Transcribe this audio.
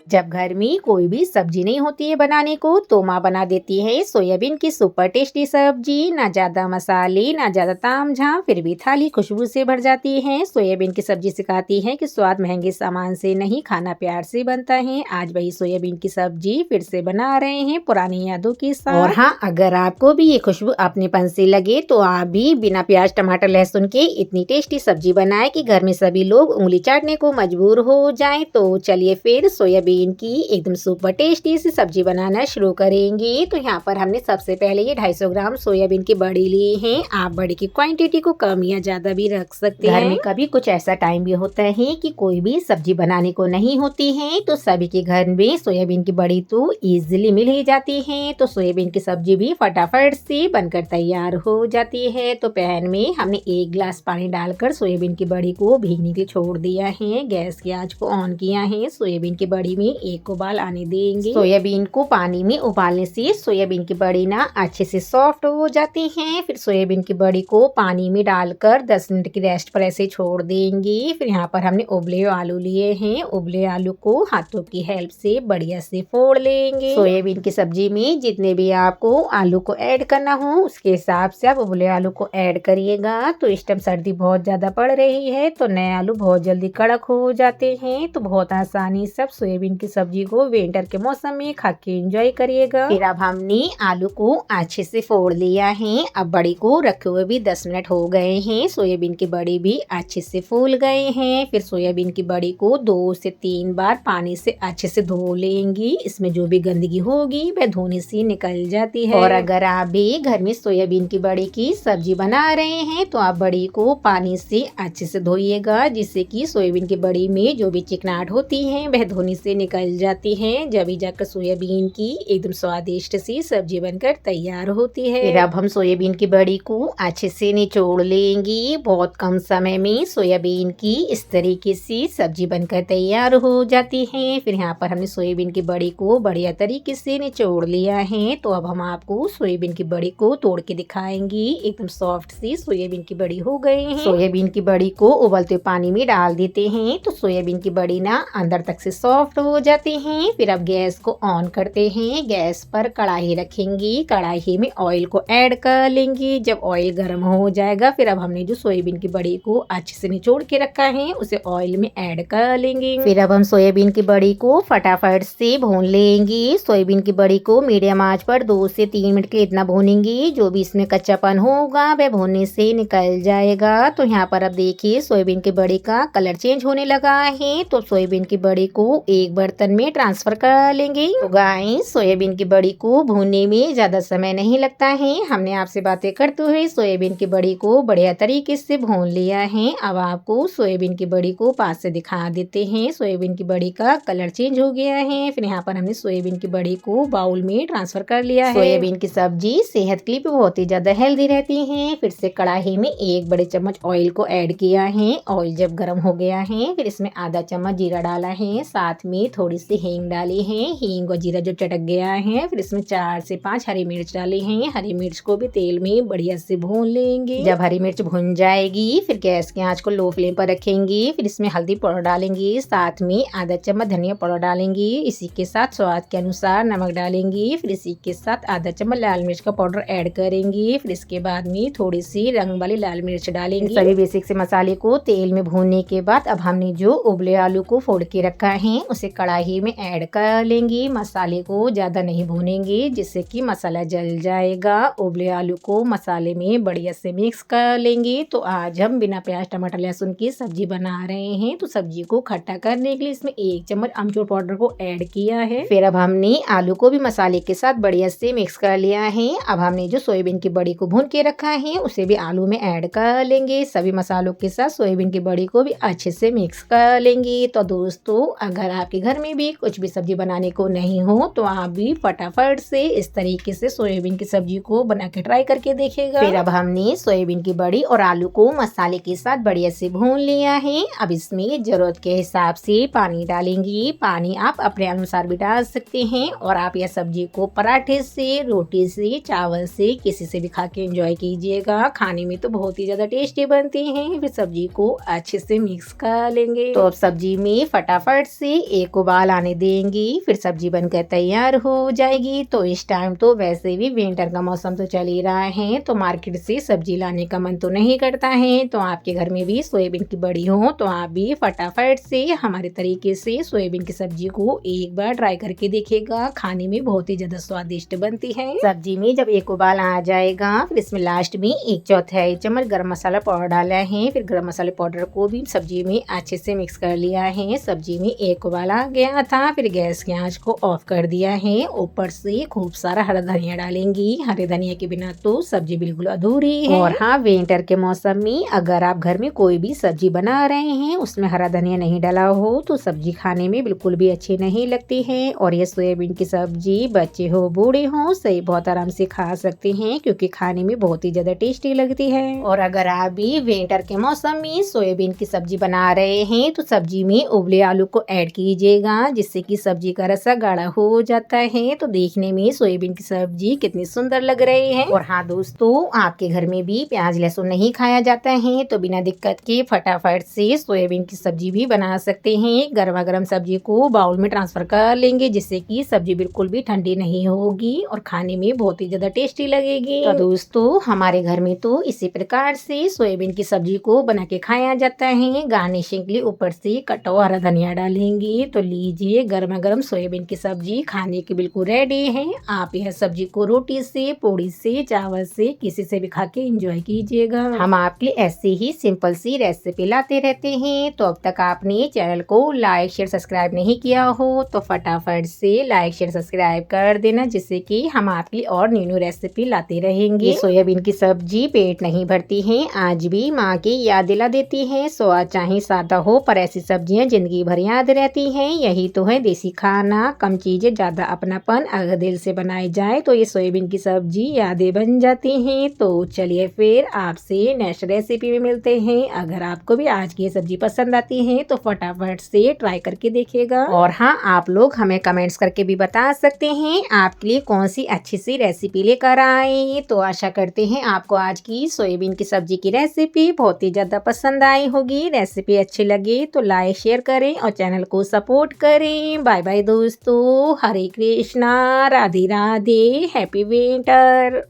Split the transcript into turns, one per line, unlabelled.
जब घर में कोई भी सब्जी नहीं होती है बनाने को तो माँ बना देती है सोयाबीन की सुपर टेस्टी सब्जी। ना ज्यादा मसाले ना ज्यादा तामझाम, फिर भी थाली खुशबू से भर जाती है। सोयाबीन की सब्जी सिखाती है कि स्वाद महंगे सामान से नहीं, खाना प्यार से बनता है। आज वही सोयाबीन की सब्जी फिर से बना रहे हैं पुरानी यादों के साथ। और हाँ, अगर आपको भी ये खुशबू अपनेपन से लगे तो आप भी बिना प्याज टमाटर लहसुन के इतनी टेस्टी सब्जी बनाए कि घर में सभी लोग उंगली चाटने को मजबूर हो जाएं। तो चलिए फिर सोयाबीन की एकदम सुपर टेस्टी सी सब्जी बनाना शुरू करेंगे। तो यहाँ पर हमने सबसे पहले ये 250 ग्राम सोयाबीन की बड़ी ली है। आप बड़ी की क्वांटिटी को कम या ज्यादा भी रख सकते हैं। घर में कभी कुछ ऐसा टाइम भी होता है कि कोई भी सब्जी बनाने को नहीं होती है, तो सभी के घर में सोयाबीन की बड़ी तो इजीली मिल ही जाती है। तो सोयाबीन की सब्जी भी फटाफट से बनकर तैयार हो जाती है। तो पैन में हमने 1 गिलास पानी डालकर सोयाबीन की बड़ी को भीगने के लिए छोड़ दिया है। गैस की आंच को ऑन किया है। सोयाबीन की बड़ी में एक उबाल आने देंगे। सोयाबीन को पानी में उबालने से सोयाबीन की बड़ी ना अच्छे से सॉफ्ट हो जाती है। फिर सोयाबीन की बड़ी को पानी में डालकर 10 मिनट की रेस्ट पर ऐसे छोड़ देंगे। फिर यहाँ पर हमने उबले आलू लिए हैं। उबले आलू को हाथों की हेल्प से बढ़िया से फोड़ लेंगे। सोयाबीन की सब्जी में जितने भी आपको आलू को ऐड करना हो उसके हिसाब से आप उबले आलू को ऐड करिएगा। तो इस टाइम सर्दी बहुत ज्यादा पड़ रही है तो नए आलू बहुत जल्दी कड़क हो जाते हैं। तो बहुत आसानी से सोयाबीन की सब्जी को विंटर के मौसम में खा के एंजॉय करिएगा। फिर अब हमने आलू को अच्छे से फोड़ लिया है। अब बड़ी को रखे हुए भी 10 मिनट हो गए हैं। सोयाबीन की बड़ी भी अच्छे से फूल गए हैं। फिर सोयाबीन की बड़ी को 2 से 3 बार पानी से अच्छे से धो लेंगी। इसमें जो भी गंदगी होगी वह धोने से निकल जाती है। और अगर आप भी घर में सोयाबीन की बड़ी की सब्जी बना रहे हैं तो आप बड़ी को पानी से अच्छे से धोइएगा, जिससे कि सोयाबीन की बड़ी में जो भी चिकनाहट होती है वह धोने से निकल जाती है। जब ही जाकर सोयाबीन की एकदम स्वादिष्ट सी सब्जी बनकर तैयार होती है। फिर अब हम सोयाबीन की बड़ी को अच्छे से निचोड़ लेंगी। बहुत कम समय में सोयाबीन की इस तरीके से सब्जी बनकर तैयार हो जाती है। फिर यहाँ पर हमने सोयाबीन की बड़ी को बढ़िया तरीके से निचोड़ लिया है। तो अब हम आपको सोयाबीन की बड़ी को तोड़ के दिखाएंगी। एकदम सॉफ्ट सी सोयाबीन की बड़ी हो गई है। सोयाबीन की बड़ी को उबलते पानी में डाल देते हैं तो सोयाबीन की बड़ी ना अंदर तक से सॉफ्ट हो जाती हैं। फिर अब गैस को ऑन करते हैं। गैस पर कढ़ाई रखेंगी। कढ़ाई में ऑयल को ऐड कर लेंगी। जब ऑयल गर्म हो जाएगा फिर अब हमने जो सोयाबीन की बड़ी को अच्छे से निचोड़ के रखा है उसे ऑयल में ऐड कर लेंगे। फिर अब हम सोयाबीन की बड़ी को फटाफट से भून लेंगी। सोयाबीन की बड़ी को मीडियम आंच पर 2 से 3 मिनट के लिए इतना भूनेंगी, जो भी इसमें कच्चापन होगा वह भूनने से निकल जाएगा। तो यहाँ पर अब देखिए सोयाबीन की बड़ी का कलर चेंज होने लगा है। तो सोयाबीन की बड़ी को एक बर्तन में ट्रांसफर कर लेंगे। तो गाइस, सोयाबीन की बड़ी को भूनने में ज्यादा समय नहीं लगता है। हमने आपसे बातें करते हुए सोयाबीन की बड़ी को बढ़िया तरीके से भून लिया है। अब आपको सोयाबीन की बड़ी को पास से दिखा देते हैं। सोयाबीन की बड़ी का कलर चेंज हो गया है। फिर यहाँ पर हमने सोयाबीन की बड़ी को बाउल में ट्रांसफर कर लिया है। सोयाबीन की सब्जी सेहत के लिए भी बहुत ही ज्यादा हेल्दी रहती है। फिर से कढ़ाई में 1 बड़े चम्मच ऑयल को ऐड किया है। ऑयल जब गर्म हो गया है फिर इसमें आधा चम्मच जीरा डाला है। साथ में थोड़ी सी हींग डाली है। हींग और जीरा जो चटक गया है फिर इसमें 4 से 5 हरी मिर्च डाली है। हरी मिर्च को भी तेल में बढ़िया से भून लेंगे। जब हरी मिर्च भुन जाएगी फिर गैस की आंच को लो फ्लेम पर रखेंगी। फिर इसमें हल्दी पाउडर डालेंगी। साथ में आधा चम्मच धनिया पाउडर डालेंगी। इसी के साथ स्वाद के अनुसार नमक डालेंगी। फिर इसी के साथ आधा चम्मच लाल मिर्च का पाउडर ऐड करेंगी। फिर इसके बाद में थोड़ी सी रंग वाली लाल मिर्च डालेंगी। सभी बेसिक से मसाले को तेल में भूनने के बाद अब हमने जो उबले आलू को फोड़ के रखा है उसे कढ़ाई में ऐड कर लेंगी। मसाले को ज्यादा नहीं भूनेंगे जिससे कि मसाला जल जाएगा। उबले आलू को मसाले में बढ़िया से मिक्स कर लेंगे। तो आज हम बिना प्याज टमाटर लहसुन की सब्जी बना रहे हैं। तो सब्जी को खट्टा करने के लिए इसमें 1 चम्मच अमचूर पाउडर को ऐड किया है। फिर अब हमने आलू को भी मसाले के साथ बढ़िया से मिक्स कर लिया है। अब हमने जो सोयाबीन की बड़ी को भून के रखा है उसे भी आलू में ऐड कर लेंगे। सभी मसालों के साथ सोयाबीन की बड़ी को भी अच्छे से मिक्स कर लेंगे। तो दोस्तों, अगर आपके घर में भी कुछ भी सब्जी बनाने को नहीं हो तो आप भी फटाफट से इस तरीके से सोयाबीन की सब्जी को बना के ट्राई करके देखेगा। फिर अब हमने सोयाबीन की बड़ी और आलू को मसाले के साथ बढ़िया से भून लिया है। अब इसमें जरूरत के हिसाब से पानी डालेंगी। पानी आप अपने अनुसार भी डाल सकते हैं। और आप यह सब्जी को पराठे से, रोटी से, चावल से, किसी से भी खा के एंजॉय कीजिएगा। खाने में तो बहुत ही ज्यादा टेस्टी बनती है। फिर सब्जी को अच्छे से मिक्स कर लेंगे। तो अब सब्जी में फटाफट से 1 एक उबाल आने देंगी, फिर सब्जी बनकर तैयार हो जाएगी। तो इस टाइम तो वैसे भी विंटर का मौसम तो चल ही रहा है, तो मार्केट से सब्जी लाने का मन तो नहीं करता है। तो आपके घर में भी सोयाबीन की बड़ी हो तो आप भी फटाफट से हमारे तरीके से सोयाबीन की सब्जी को एक बार ट्राई करके देखिएगा। खाने में बहुत ही ज्यादा स्वादिष्ट बनती है। सब्जी में जब एक उबाल आ जाएगा, फिर इसमें लास्ट में 1/4 चम्मच गरम मसाला पाउडर डाला है। फिर गरम मसाले पाउडर को भी सब्जी में अच्छे से मिक्स कर लिया है। सब्जी में एक उबाल आ गया था, फिर गैस की आंच को ऑफ कर दिया है। ऊपर से खूब सारा हरा धनिया डालेंगी। हरे धनिया के बिना तो सब्जी बिल्कुल अधूरी है। और हाँ, विंटर के मौसम में अगर आप घर में कोई भी सब्जी बना रहे हैं, उसमें हरा धनिया नहीं डाला हो तो सब्जी खाने में बिल्कुल भी अच्छी नहीं लगती है। और ये सोयाबीन की सब्जी बच्चे हो बूढ़े हो सही बहुत आराम से खा सकते हैं, क्योंकि खाने में बहुत ही ज्यादा टेस्टी लगती है। और अगर आप भी विंटर के मौसम में सोयाबीन की सब्जी बना रहे हैं तो सब्जी में उबले आलू को ऐड कीजिएगा, जिससे कि सब्जी का रसा गाढ़ा हो जाता है। तो देखने में सोयाबीन की सब्जी कितनी सुंदर लग रही है। और हाँ दोस्तों, आपके घर में भी प्याज लहसुन नहीं खाया जाता है तो बिना दिक्कत के फटाफट से सोयाबीन की सब्जी भी बना सकते हैं। गर्मा गर्म सब्जी को बाउल में ट्रांसफर कर लेंगे, जिससे कि सब्जी बिल्कुल भी ठंडी नहीं होगी और खाने में बहुत ही ज्यादा टेस्टी लगेगी। तो दोस्तों, हमारे घर में तो इसी प्रकार से सोयाबीन की सब्जी को बना के खाया जाता है। गार्निशिंग के लिए ऊपर से कटा हुआ हरा धनिया डालेंगे। तो लीजिए, गर्मा गर्म सोयाबीन की सब्जी खाने के बिल्कुल रेडी है। आप यह सब्जी को रोटी से, पूड़ी से, चावल से, किसी से भी खा के एंजॉय कीजिएगा। हम आपके ऐसे ही सिंपल सी रेसिपी लाते रहते हैं। तो अब तक आपने चैनल को लाइक शेयर सब्सक्राइब नहीं किया हो तो फटाफट से लाइक शेयर सब्सक्राइब कर देना, जिससे कि हम आपकी और न्यू न्यू रेसिपी लाते रहेंगे। सोयाबीन की सब्जी पेट नहीं भरती है, आज भी माँ की याद दिला देती है। स्वाद चाहे सादा हो पर ऐसी सब्जियां जिंदगी भर याद रहती हैं। यही तो है देसी खाना, कम चीजें ज्यादा अपनापन। अगर दिल से बनाई जाए तो ये सोयाबीन की सब्जी यादें बन जाती हैं। तो चलिए फिर आपसे नेक्स्ट रेसिपी में मिलते हैं। अगर आपको भी आज की ये सब्जी पसंद आती है तो फटाफट से ट्राई करके देखिएगा। और हाँ, आप लोग हमें कमेंट्स करके भी बता सकते हैं आपके लिए कौन सी अच्छी सी रेसिपी लेकर आए। तो आशा करते हैं आपको आज की सोयाबीन की सब्जी की रेसिपी बहुत ही ज्यादा पसंद आई होगी। रेसिपी अच्छी लगे तो लाइक शेयर करें और चैनल को सपोर्ट करें। बाय बाय दोस्तों, हरे कृष्णा, राधे राधे, हैप्पी विंटर।